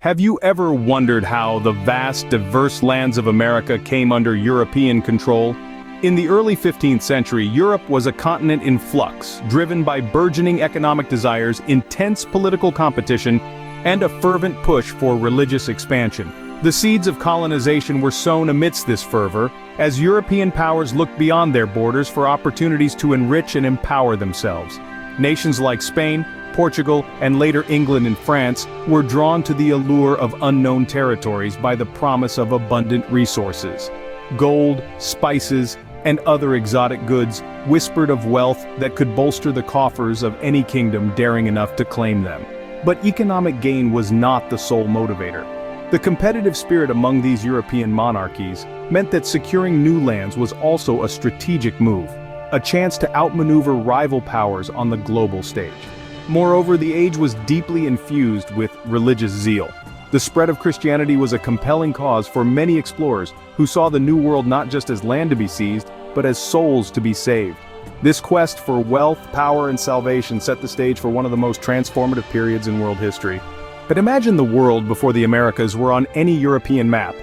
Have you ever wondered how the vast, diverse lands of America came under European control? In the early 15th century, Europe was a continent in flux, driven by burgeoning economic desires, intense political competition, and a fervent push for religious expansion. The seeds of colonization were sown amidst this fervor, as European powers looked beyond their borders for opportunities to enrich and empower themselves. Nations like Spain, Portugal, and later England and France were drawn to the allure of unknown territories by the promise of abundant resources. Gold, spices, and other exotic goods whispered of wealth that could bolster the coffers of any kingdom daring enough to claim them. But economic gain was not the sole motivator. The competitive spirit among these European monarchies meant that securing new lands was also a strategic move, a chance to outmaneuver rival powers on the global stage. Moreover, the age was deeply infused with religious zeal. The spread of Christianity was a compelling cause for many explorers who saw the New World not just as land to be seized, but as souls to be saved. This quest for wealth, power, and salvation set the stage for one of the most transformative periods in world history. But imagine the world before the Americas were on any European map.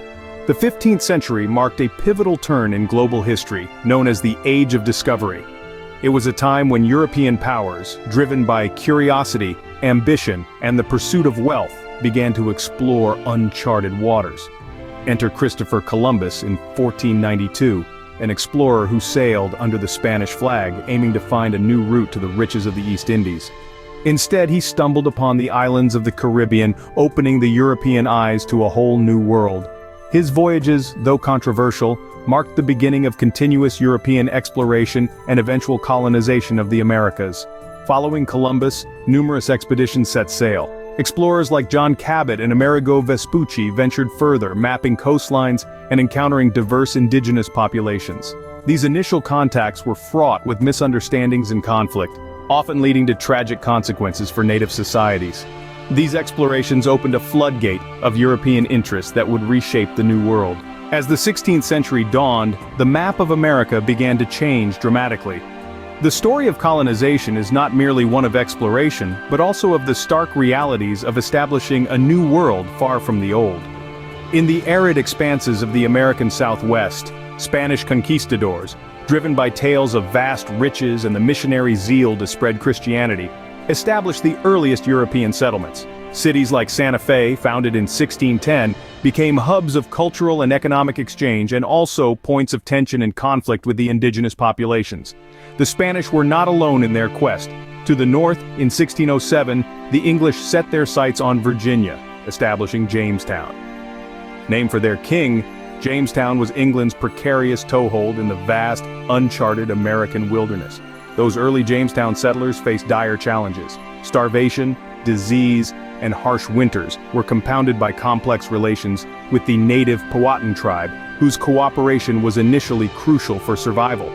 The 15th century marked a pivotal turn in global history, known as the Age of Discovery. It was a time when European powers, driven by curiosity, ambition, and the pursuit of wealth, began to explore uncharted waters. Enter Christopher Columbus in 1492, an explorer who sailed under the Spanish flag, aiming to find a new route to the riches of the East Indies. Instead, he stumbled upon the islands of the Caribbean, opening the European eyes to a whole new world. His voyages, though controversial, marked the beginning of continuous European exploration and eventual colonization of the Americas. Following Columbus, numerous expeditions set sail. Explorers like John Cabot and Amerigo Vespucci ventured further, mapping coastlines and encountering diverse indigenous populations. These initial contacts were fraught with misunderstandings and conflict, often leading to tragic consequences for native societies. These explorations opened a floodgate of European interests that would reshape the New World. As the 16th century dawned, the map of America began to change dramatically. The story of colonization is not merely one of exploration, but also of the stark realities of establishing a new world far from the old. In the arid expanses of the American Southwest, Spanish conquistadors, driven by tales of vast riches and the missionary zeal to spread Christianity, established the earliest European settlements. Cities like Santa Fe, founded in 1610, became hubs of cultural and economic exchange and also points of tension and conflict with the indigenous populations. The Spanish were not alone in their quest. To the north, in 1607, the English set their sights on Virginia, establishing Jamestown. Named for their king, Jamestown was England's precarious toehold in the vast, uncharted American wilderness. Those early Jamestown settlers faced dire challenges. Starvation, disease, and harsh winters were compounded by complex relations with the native Powhatan tribe, whose cooperation was initially crucial for survival.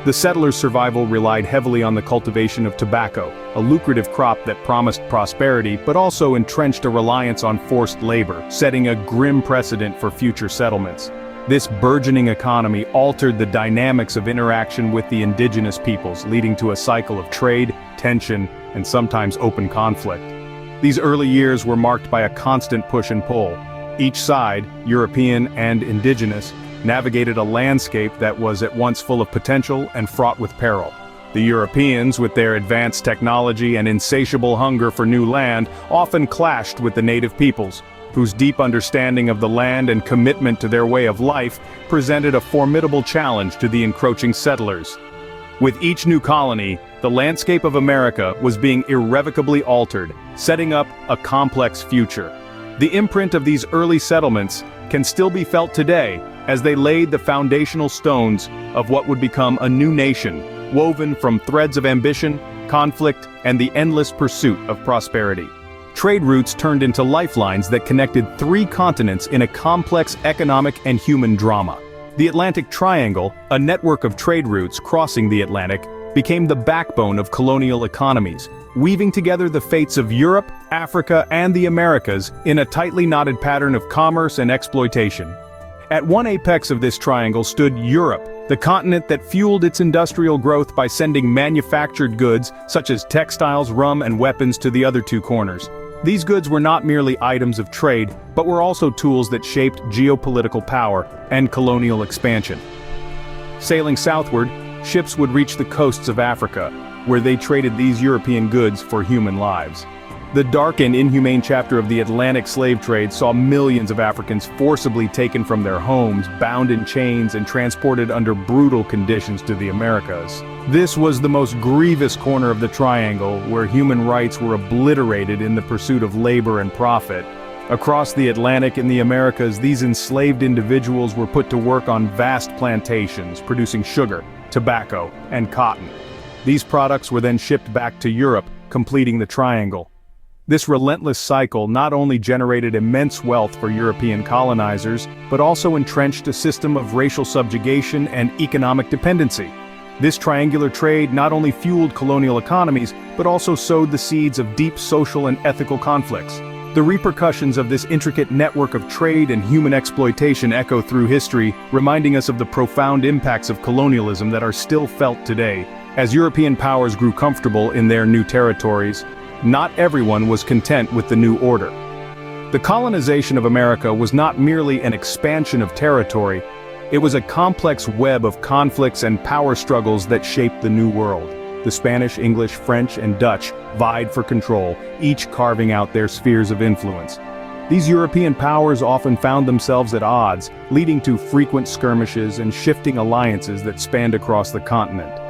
The settlers' survival relied heavily on the cultivation of tobacco, a lucrative crop that promised prosperity but also entrenched a reliance on forced labor, setting a grim precedent for future settlements. This burgeoning economy altered the dynamics of interaction with the indigenous peoples, leading to a cycle of trade, tension, and sometimes open conflict. These early years were marked by a constant push and pull. Each side, European and indigenous, navigated a landscape that was at once full of potential and fraught with peril. The Europeans, with their advanced technology and insatiable hunger for new land, often clashed with the native peoples, whose deep understanding of the land and commitment to their way of life presented a formidable challenge to the encroaching settlers. With each new colony, the landscape of America was being irrevocably altered, setting up a complex future. The imprint of these early settlements can still be felt today as they laid the foundational stones of what would become a new nation, woven from threads of ambition, conflict, and the endless pursuit of prosperity. Trade routes turned into lifelines that connected 3 continents in a complex economic and human drama. The Atlantic Triangle, a network of trade routes crossing the Atlantic, became the backbone of colonial economies, weaving together the fates of Europe, Africa, and the Americas in a tightly knotted pattern of commerce and exploitation. At one apex of this triangle stood Europe, the continent that fueled its industrial growth by sending manufactured goods, such as textiles, rum, and weapons, to the other 2 corners. These goods were not merely items of trade, but were also tools that shaped geopolitical power and colonial expansion. Sailing southward, ships would reach the coasts of Africa, where they traded these European goods for human lives. The dark and inhumane chapter of the Atlantic slave trade saw millions of Africans forcibly taken from their homes, bound in chains, and transported under brutal conditions to the Americas. This was the most grievous corner of the triangle, where human rights were obliterated in the pursuit of labor and profit. Across the Atlantic and the Americas, these enslaved individuals were put to work on vast plantations, producing sugar, tobacco, and cotton. These products were then shipped back to Europe, completing the triangle. This relentless cycle not only generated immense wealth for European colonizers, but also entrenched a system of racial subjugation and economic dependency. This triangular trade not only fueled colonial economies, but also sowed the seeds of deep social and ethical conflicts. The repercussions of this intricate network of trade and human exploitation echo through history, reminding us of the profound impacts of colonialism that are still felt today. As European powers grew comfortable in their new territories, not everyone was content with the new order. The colonization of America was not merely an expansion of territory, it was a complex web of conflicts and power struggles that shaped the New World. The Spanish, English, French, and Dutch vied for control, each carving out their spheres of influence. These European powers often found themselves at odds, leading to frequent skirmishes and shifting alliances that spanned across the continent.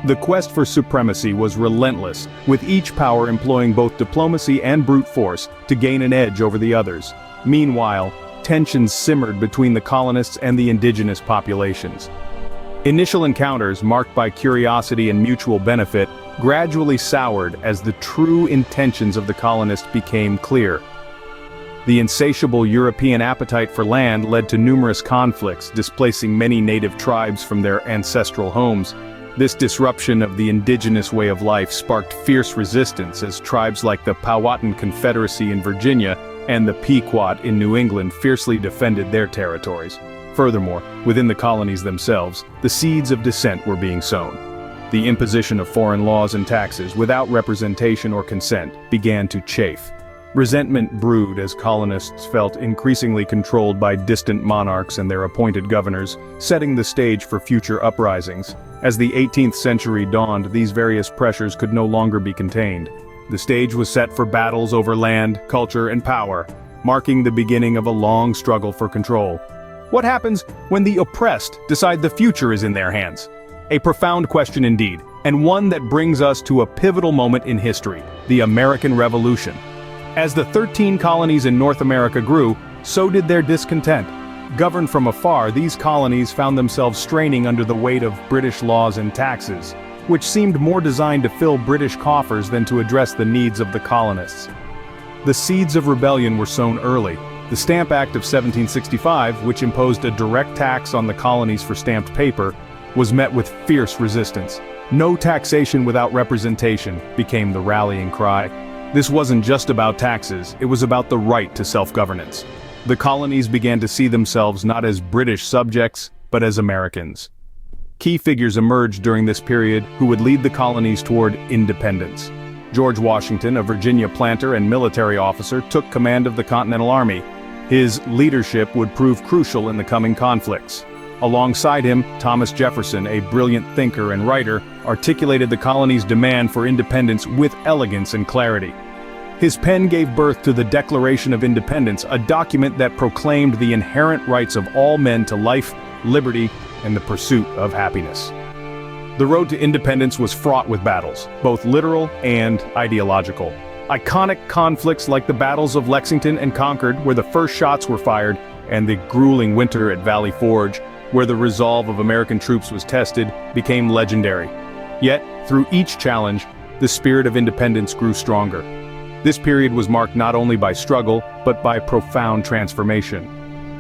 The quest for supremacy was relentless, with each power employing both diplomacy and brute force to gain an edge over the others. Meanwhile, tensions simmered between the colonists and the indigenous populations. Initial encounters, marked by curiosity and mutual benefit, gradually soured as the true intentions of the colonists became clear. The insatiable European appetite for land led to numerous conflicts, displacing many native tribes from their ancestral homes. This disruption of the indigenous way of life sparked fierce resistance as tribes like the Powhatan Confederacy in Virginia and the Pequot in New England fiercely defended their territories. Furthermore, within the colonies themselves, the seeds of dissent were being sown. The imposition of foreign laws and taxes without representation or consent began to chafe. Resentment brewed as colonists felt increasingly controlled by distant monarchs and their appointed governors, setting the stage for future uprisings. As the 18th century dawned, these various pressures could no longer be contained. The stage was set for battles over land, culture, and power, marking the beginning of a long struggle for control. What happens when the oppressed decide the future is in their hands? A profound question indeed, and one that brings us to a pivotal moment in history, the American Revolution. As the 13 colonies in North America grew, so did their discontent. Governed from afar, these colonies found themselves straining under the weight of British laws and taxes, which seemed more designed to fill British coffers than to address the needs of the colonists. The seeds of rebellion were sown early. The Stamp Act of 1765, which imposed a direct tax on the colonies for stamped paper, was met with fierce resistance. No taxation without representation became the rallying cry. This wasn't just about taxes, it was about the right to self-governance. The colonies began to see themselves not as British subjects, but as Americans. Key figures emerged during this period who would lead the colonies toward independence. George Washington, a Virginia planter and military officer, took command of the Continental Army. His leadership would prove crucial in the coming conflicts. Alongside him, Thomas Jefferson, a brilliant thinker and writer, articulated the colony's demand for independence with elegance and clarity. His pen gave birth to the Declaration of Independence, a document that proclaimed the inherent rights of all men to life, liberty, and the pursuit of happiness. The road to independence was fraught with battles, both literal and ideological. Iconic conflicts like the battles of Lexington and Concord, where the first shots were fired, and the grueling winter at Valley Forge, where the resolve of American troops was tested, became legendary. Yet, through each challenge, the spirit of independence grew stronger. This period was marked not only by struggle, but by profound transformation.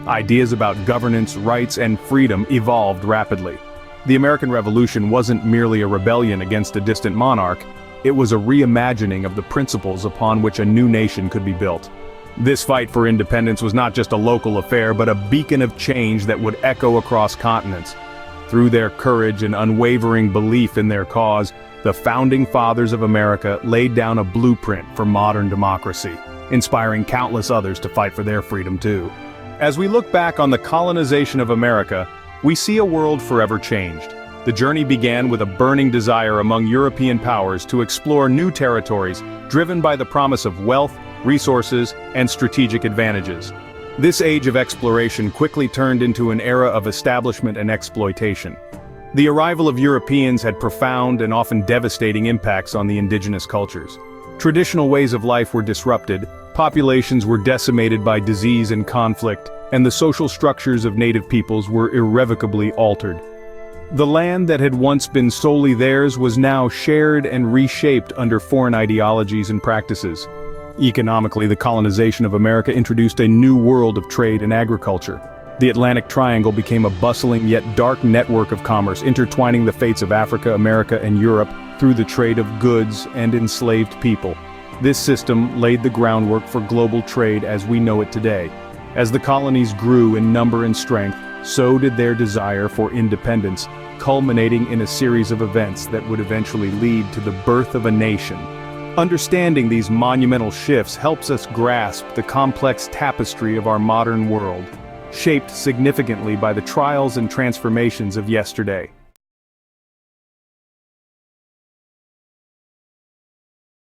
Ideas about governance, rights, and freedom evolved rapidly. The American Revolution wasn't merely a rebellion against a distant monarch, it was a reimagining of the principles upon which a new nation could be built. This fight for independence was not just a local affair, but a beacon of change that would echo across continents. Through their courage and unwavering belief in their cause, the founding fathers of America laid down a blueprint for modern democracy. inspiring countless others to fight for their freedom too. As we look back on the colonization of America, we see a world forever changed. The journey began with a burning desire among European powers to explore new territories, driven by the promise of wealth, resources, and strategic advantages. This age of exploration quickly turned into an era of establishment and exploitation. The arrival of Europeans had profound and often devastating impacts on the indigenous cultures. Traditional ways of life were disrupted, populations were decimated by disease and conflict, and the social structures of native peoples were irrevocably altered. The land that had once been solely theirs was now shared and reshaped under foreign ideologies and practices. Economically, the colonization of America introduced a new world of trade and agriculture. The Atlantic Triangle became a bustling yet dark network of commerce, intertwining the fates of Africa, America, and Europe through the trade of goods and enslaved people. This system laid the groundwork for global trade as we know it today. As the colonies grew in number and strength, so did their desire for independence, culminating in a series of events that would eventually lead to the birth of a nation. Understanding these monumental shifts helps us grasp the complex tapestry of our modern world, shaped significantly by the trials and transformations of yesterday.